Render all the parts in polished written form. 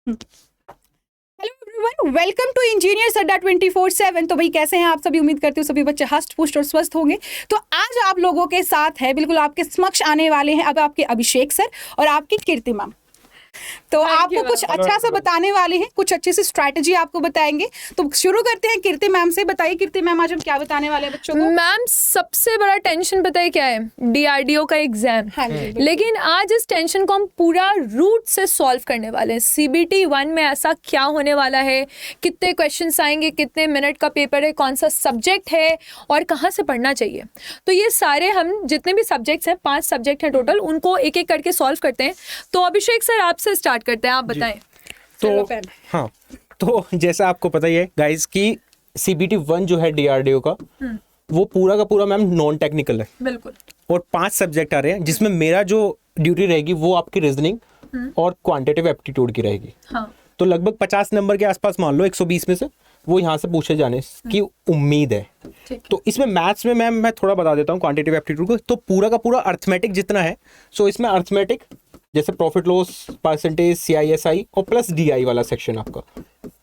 Hello everyone, welcome to engineers Adda 24/7। तो भाई कैसे हैं आप सभी? उम्मीद करती हूँ सभी बच्चे हष्ट पुष्ट और स्वस्थ होंगे। तो आज आप लोगों के साथ है, बिल्कुल आपके समक्ष आने वाले हैं अब आपके अभिषेक सर और आपकी कीर्ति मैम। तो आपको कुछ अच्छा सा बताने वाले हैं, कुछ अच्छी सी स्ट्रैटेजी आपको बताएंगे। तो शुरू करते हैं कीर्ति मैम से। बताइए कीर्ति मैम, आज हम क्या बताने वाले हैं बच्चों को? मैम सबसे बड़ा टेंशन पता है क्या है? डीआरडीओ का एग्जाम। हाँ जी, लेकिन आज इस टेंशन को हम पूरा रूट से सॉल्व करने वाले हैं। सीबीटी 1 में ऐसा क्या होने वाला है, कितने क्वेश्चंस आएंगे, कितने मिनट का पेपर है, कौन सा सब्जेक्ट है और कहाँ से पढ़ना चाहिए। तो ये सारे हम जितने भी सब्जेक्ट्स हैं, 5 सब्जेक्ट हैं टोटल, उनको एक एक करके सॉल्व करते हैं। तो अभिषेक सर आपसे स्टार्ट करते हैं, आप बताएं। तो हाँ, तो जैसा आपको पता ही है गाइस कि CBT 1 जो है DRDO का, वो पूरा का पूरा मैम नॉन टेक्निकल है। बिल्कुल। और 5 सब्जेक्ट आ रहे हैं, जिसमें मेरा जो ड्यूटी रहेगी वो आपकी रीजनिंग और क्वांटिटेटिव एप्टीट्यूड की रहेगी। हाँ। तो लगभग 50 नंबर के आसपास मान लो, 120 में से वो यहाँ से पूछे जाने की उम्मीद है। तो इसमें मैथ्स में मैम मैं थोड़ा बता देता हूँ क्वांटिटेटिव एप्टीट्यूड को। तो पूरा का पूरा अर्थमेटिक जितना है, सो इसमें अर्थमेटिक जैसे प्रॉफिट लॉस परसेंटेज, CISI और प्लस DI वाला सेक्शन आपका,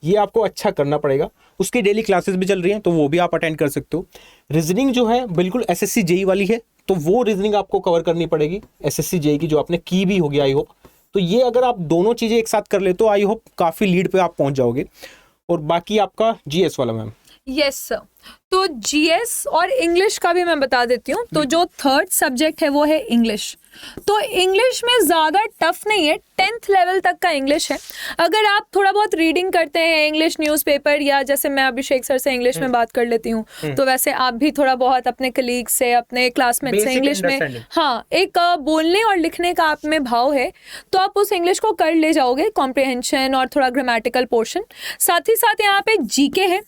ये आपको अच्छा करना पड़ेगा। उसकी डेली क्लासेस भी चल रही हैं, तो वो भी आप अटेंड कर सकते हो। रीजनिंग जो है बिल्कुल SSC JEE वाली है, तो वो रीजनिंग आपको कवर करनी पड़ेगी SSC JEE की, जो आपने की भी होगी आई होप। तो ये अगर आप दोनों चीज़ें एक साथ कर ले तो आई होप काफ़ी लीड पे आप पहुंच जाओगे। और बाकी आपका GS वाला मैम। Yes sir. तो GS और इंग्लिश का भी मैं बता देती हूँ। तो जो 3rd सब्जेक्ट है वो है इंग्लिश। तो इंग्लिश में ज़्यादा टफ नहीं है, 10th लेवल तक का इंग्लिश है। अगर आप थोड़ा बहुत रीडिंग करते हैं इंग्लिश न्यूज़पेपर, या जैसे मैं अभिषेक सर से इंग्लिश में बात कर लेती हूँ, तो वैसे आप भी थोड़ा बहुत अपने कलीग से, अपने क्लासमेट से इंग्लिश में, हाँ, एक बोलने और लिखने का आप में भाव है, तो आप उस इंग्लिश को कर ले जाओगे, कॉम्प्रिहेंशन और थोड़ा ग्रामेटिकल पोर्शन। साथ ही साथ यहाँ पे GK है।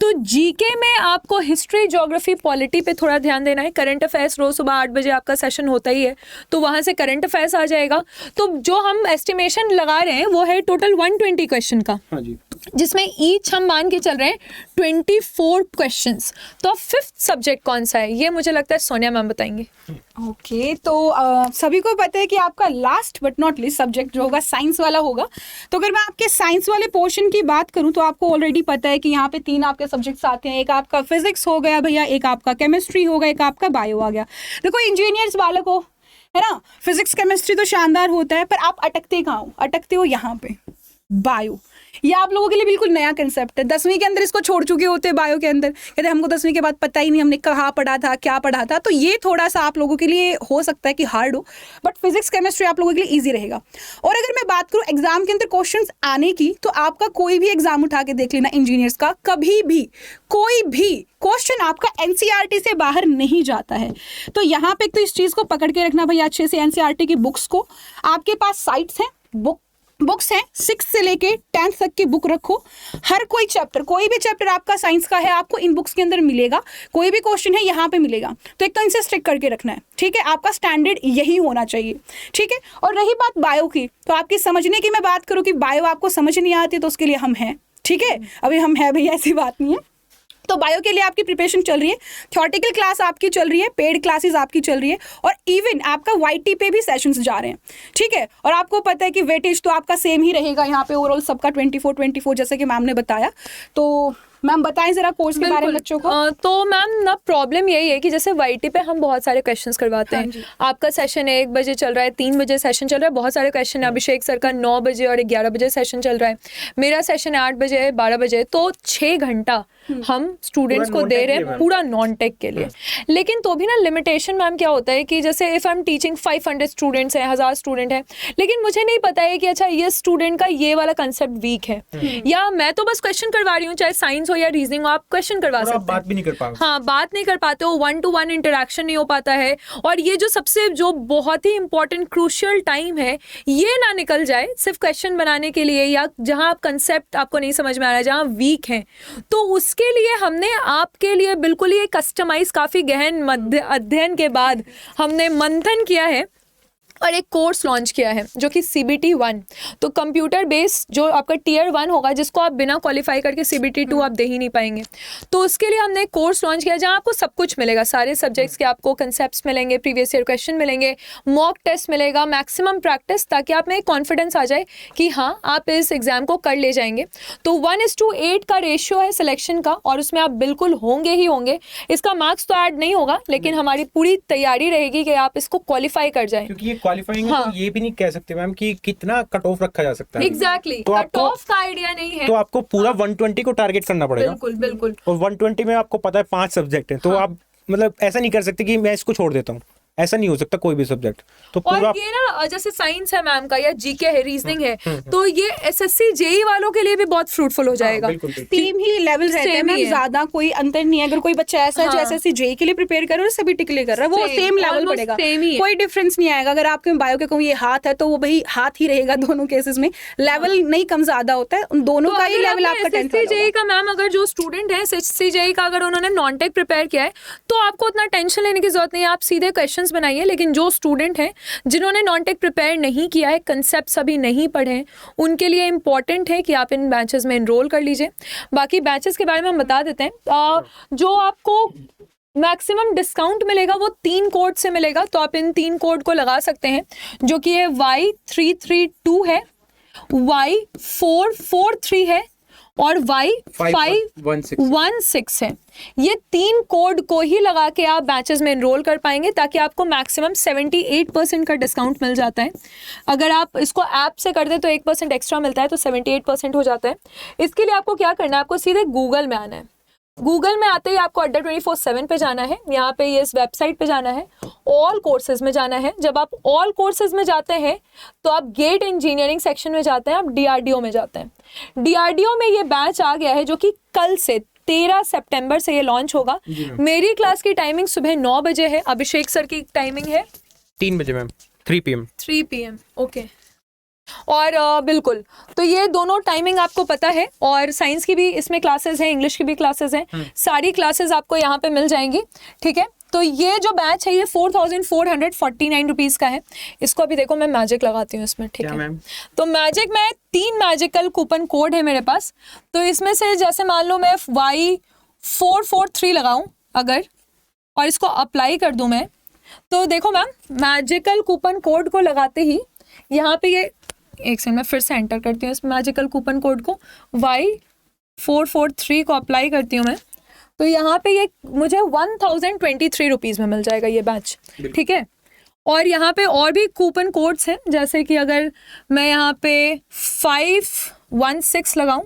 तो GK में आपको हिस्ट्री, ज्योग्राफी, पॉलिटी पे थोड़ा ध्यान देना है। करंट अफेयर्स रोज सुबह 8 बजे आपका सेशन होता ही है, तो वहां से करंट अफेयर्स आ जाएगा। तो जो हम एस्टिमेशन लगा रहे हैं वो है टोटल 120 क्वेश्चन का। हाँ जी। जिसमें ईच हम मान के चल रहे हैं 24 क्वेश्चंस। तो अब 5th सब्जेक्ट कौन सा है, ये मुझे लगता है सोनिया मैम बताएंगे। ओके, तो सभी को पता है कि आपका last but not least subject जो होगा साइंस वाला होगा। तो अगर मैं आपके साइंस वाले पोर्शन की बात करूं तो आपको ऑलरेडी पता है कि यहाँ पे 3 आपके सब्जेक्ट्स आते हैं। एक आपका फिजिक्स हो गया भैया, एक आपका केमिस्ट्री हो गया, एक आपका बायो आ गया। देखो इंजीनियर्स वालों को है ना, फिजिक्स केमिस्ट्री तो शानदार होता है, पर आप अटकते कहाँ हो? अटकते हो यहाँ पे बायो। ये आप लोगों के लिए बिल्कुल नया कंसेप्ट है। 10वीं के अंदर इसको छोड़ चुके होते हैं बायो के अंदर, कहते हमको 10वीं के बाद पता ही नहीं हमने कहाँ पढ़ा था, क्या पढ़ा था। तो ये थोड़ा सा आप लोगों के लिए हो सकता है कि हार्ड हो, बट फिजिक्स केमिस्ट्री आप लोगों के लिए ईजी रहेगा। और अगर मैं बात करूँ एग्जाम के अंदर क्वेश्चंस आने की, तो आपका कोई भी एग्जाम उठा के देख लेना इंजीनियर्स का, कभी भी कोई भी क्वेश्चन आपका NCERT से बाहर नहीं जाता है। तो यहाँ पे तो इस चीज को पकड़ के रखना भैया अच्छे से। NCERT की बुक्स को, आपके पास साइट्स हैं, बुक्स हैं, 6 से लेके 10th तक की बुक रखो। हर कोई चैप्टर, कोई भी चैप्टर आपका साइंस का है, आपको इन बुक्स के अंदर मिलेगा। कोई भी क्वेश्चन है यहाँ पे मिलेगा। तो एक तो इनसे स्ट्रिक करके रखना है, ठीक है? आपका स्टैंडर्ड यही होना चाहिए, ठीक है? और रही बात बायो की, तो आपकी समझने की मैं बात करूँ कि बायो आपको समझ नहीं आती, तो उसके लिए हम हैं, ठीक है? अभी हम हैं भैया, ऐसी बात नहीं है। तो बायो के लिए आपकी प्रिपरेशन चल रही है, थ्योरेटिकल क्लास आपकी चल रही है, पेड क्लासेस आपकी चल रही है, और इवन आपका YT पे भी सेशंस जा रहे हैं, ठीक है? और आपको पता है कि वेटेज तो आपका सेम ही रहेगा यहाँ पे, ओवरऑल सबका 24 जैसे कि मैम ने बताया। तो मैम बताएं जरा कोर्स के बारे में बच्चों को। तो मैम ना प्रॉब्लम यही है कि जैसे YT पे हम बहुत सारे क्वेश्चंस करवाते हैं। आपका सेशन 1 बजे चल रहा है, 3 बजे सेशन चल रहा है, बहुत सारे क्वेश्चन है। अभिषेक सर का 9 बजे और 11 बजे सेशन चल रहा है, मेरा सेशन 8 बजे है, 12 बजे। तो 6 घंटा हम स्टूडेंट्स को दे रहे हैं पूरा नॉन टेक के लिए। लेकिन तो भी ना लिमिटेशन मैम क्या होता है कि जैसे if I am teaching 500 students हैं, 1000 स्टूडेंट हैं, लेकिन मुझे नहीं पता है कि अच्छा ये स्टूडेंट का ये वाला कंसेप्ट वीक है, या मैं तो बस क्वेश्चन करवा रही हूँ, चाहे साइंस हो या रीजनिंग, आप क्वेश्चन करवा सकते हैं, बात भी नहीं कर पाते। हाँ, बात नहीं कर पाते हो, 1-to-1 इंटरेक्शन नहीं हो पाता है। और ये जो सबसे जो बहुत ही इंपॉर्टेंट क्रूशियल टाइम है, ये ना निकल जाए सिर्फ क्वेश्चन बनाने के लिए, या जहाँ आप कंसेप्ट आपको नहीं समझ में आ रहा है, जहाँ वीक है। तो उसके लिए हमने आपके लिए बिल्कुल ही कस्टमाइज, काफी गहन अध्ययन के बाद हमने मंथन किया है और एक कोर्स लॉन्च किया है जो कि CBT 1, तो कंप्यूटर बेस्ड जो आपका Tier 1 होगा, जिसको आप बिना क्वालिफाई करके CBT 2 आप दे ही नहीं पाएंगे। तो उसके लिए हमने एक कोर्स लॉन्च किया जहाँ आपको सब कुछ मिलेगा, सारे सब्जेक्ट्स के आपको कंसेप्ट्स मिलेंगे, प्रीवियस ईयर क्वेश्चन मिलेंगे, मॉक टेस्ट मिलेगा, मैक्सिमम प्रैक्टिस, ताकि आप में एक कॉन्फिडेंस आ जाए कि हाँ आप इस एग्जाम को कर ले जाएंगे। तो 1:8 का रेशियो है सिलेक्शन का, और उसमें आप बिल्कुल होंगे ही होंगे। इसका मार्क्स तो ऐड नहीं होगा, लेकिन हमारी पूरी तैयारी रहेगी कि आप इसको क्वालिफाई कर जाएं। क्योंकि ये क्वालिफाइंग है, हाँ। तो ये भी नहीं कह सकते मैम कि कितना कट ऑफ रखा जा सकता है। एग्जैक्टली, तो कट आपको- ऑफ का आइडिया नहीं है। तो आपको पूरा 120 को टारगेट करना पड़ेगा। बिल्कुल बिल्कुल। और 120 में आपको पता है 5 सब्जेक्ट हैं, तो आप मतलब ऐसा नहीं कर सकते कि मैं इसको छोड़ देता हूँ, ऐसा नहीं हो सकता कोई भी सब्जेक्ट। तो और पूरा ये ना जैसे साइंस है मैम का, या जीके है, रीजनिंग है, तो ये SSC JEE वालों के लिए भी बहुत फ्रूटफुल हो जाएगा। बिल्कुल, बिल्कुल। सेम ही लेवल रहता है Same मैम, ही है। ज्यादा कोई अंतर नहीं है। अगर कोई बच्चा ऐसा है जो हाँ। SSC JEE के लिए प्रिपेयर कर रहा है और CBT के लिए कर रहा है, वो Same, सेम लेवल almost पड़ेगा, same ही है। कोई डिफरेंस नहीं आएगा। अगर आपके बायो के कहूँ ये हाथ है, तो वो भाई हाथ ही रहेगा दोनों केसेस में, लेवल नहीं कम ज्यादा होता है, उन दोनों का ही लेवल आपका 10th SSC JEE का मैम, अगर जो स्टूडेंट है SSC JEE का अगर उन्होंने नॉन टेक प्रिपेयर किया है, तो आपको उतना टेंशन लेने की जरूरत नहीं है, आप सीधे क्वेश्चंस बनाइए। लेकिन जो स्टूडेंट हैं जिन्होंने नॉन टेक प्रिपेयर नहीं किया है, कंसेप्ट अभी नहीं पढ़े हैं, उनके लिए इंपॉर्टेंट है कि आप इन बैचेस में एनरोल कर लीजिए। बाकी बैचेस के बारे में हम बता देते हैं। जो आपको मैक्सिमम डिस्काउंट मिलेगा वो 3 कोड से मिलेगा, तो आप इन 3 कोड को लगा सकते हैं, जो कि है Y332 है, Y443 है और Y516 है। ये 3 कोड को ही लगा के आप बैचेस में एनरोल कर पाएंगे, ताकि आपको मैक्सिमम 78% का डिस्काउंट मिल जाता है। अगर आप इसको ऐप से कर दे तो 1% एक्स्ट्रा मिलता है, तो 78% हो जाता है। इसके लिए आपको क्या करना है, आपको सीधे गूगल में आना है। गूगल में आते ही आपको अड्डा 24/7 पे जाना है, यहाँ पे ये इस वेबसाइट पे जाना है, ऑल कोर्सेज में जाना है। जब आप ऑल कोर्सेज में जाते हैं तो आप गेट इंजीनियरिंग सेक्शन में जाते हैं, आप DRDO में जाते हैं। DRDO में ये बैच आ गया है, जो कि कल से 13 सितंबर से ये लॉन्च होगा। मेरी क्लास की टाइमिंग सुबह 9 बजे है, अभिषेक सर की टाइमिंग है 3 बजे मैम, 3 PM। ओके। और बिल्कुल, तो ये दोनों टाइमिंग आपको पता है। और साइंस की भी इसमें क्लासेस हैं, इंग्लिश की भी क्लासेस हैं, सारी क्लासेस आपको यहाँ पे मिल जाएंगी, ठीक है। तो ये जो बैच है ये 4449 रुपीज़ का है। इसको अभी देखो मैं मैजिक लगाती हूँ इसमें, ठीक है मैम? तो मैजिक में 3 मैजिकल कूपन कोड है मेरे पास। तो इसमें से जैसे मान लो मैं Y443 लगाऊं अगर, और इसको अप्लाई कर दूं मैं, तो देखो मैम, मैजिकल कूपन कोड को लगाते ही यहाँ पे ये, एक सेकंड में फिर से एंटर करती हूँ इस मैजिकल कूपन कोड को, Y443 को अप्लाई करती हूँ मैं, तो यहाँ पे ये मुझे 1023 रुपीज़ में मिल जाएगा ये बैच, ठीक है। और यहाँ पे और भी कूपन कोड्स हैं, जैसे कि अगर मैं यहाँ पे 516 लगाऊं,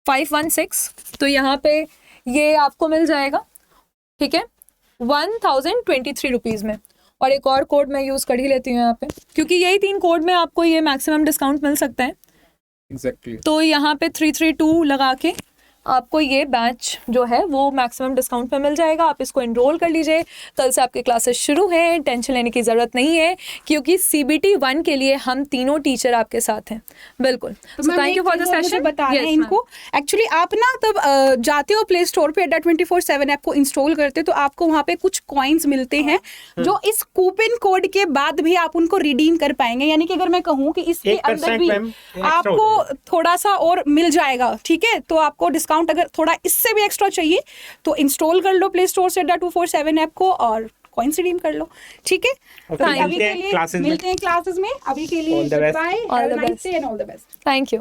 516, तो यहाँ पे ये आपको मिल जाएगा, ठीक है, 1023 रुपीज़ में। और एक और कोड मैं यूज़ कर ही लेती हूँ यहाँ पे, क्योंकि यही 3 कोड में आपको ये मैक्सिमम डिस्काउंट मिल सकता है। एग्जैक्टली। तो यहाँ पे 332 लगा के आपको ये बैच जो है वो मैक्सिमम डिस्काउंट पे मिल जाएगा। आप इसको एनरोल कर लीजिए, कल से आपके क्लासेस शुरू हैं, टेंशन लेने की ज़रूरत नहीं है, क्योंकि CBT 1 के लिए हम तीनों टीचर आपके साथ हैं। बिल्कुल, तो thank you for the session. बताना है इनको। एक्चुअली आप ना तब जाते हो प्ले स्टोर पे, अड्डा 24/7 ऐप को इंस्टॉल करते हो, तो आपको वहाँ पे कुछ कॉइन्स मिलते हैं जो इस कूपन कोड के बाद भी आप उनको रिडीम कर पाएंगे। यानी कि अगर मैं कहूँ कि इसके 1% अंदर भी मैम extra आपको हो थोड़ा सा और मिल जाएगा, ठीक है। तो आपको डिस्काउंट अगर थोड़ा इससे भी एक्स्ट्रा चाहिए तो इंस्टॉल कर लो प्ले स्टोर से अड्डा 247 ऐप को और कॉइन्स रिडीम कर लो, ठीक है। और तो फिर अभी मिलते के हैं लिए क्लासेस में। मिलते हैं क्लासेस में। अभी के लिए All the best. Bye, All have the a nice best. Day and all the best. Thank you.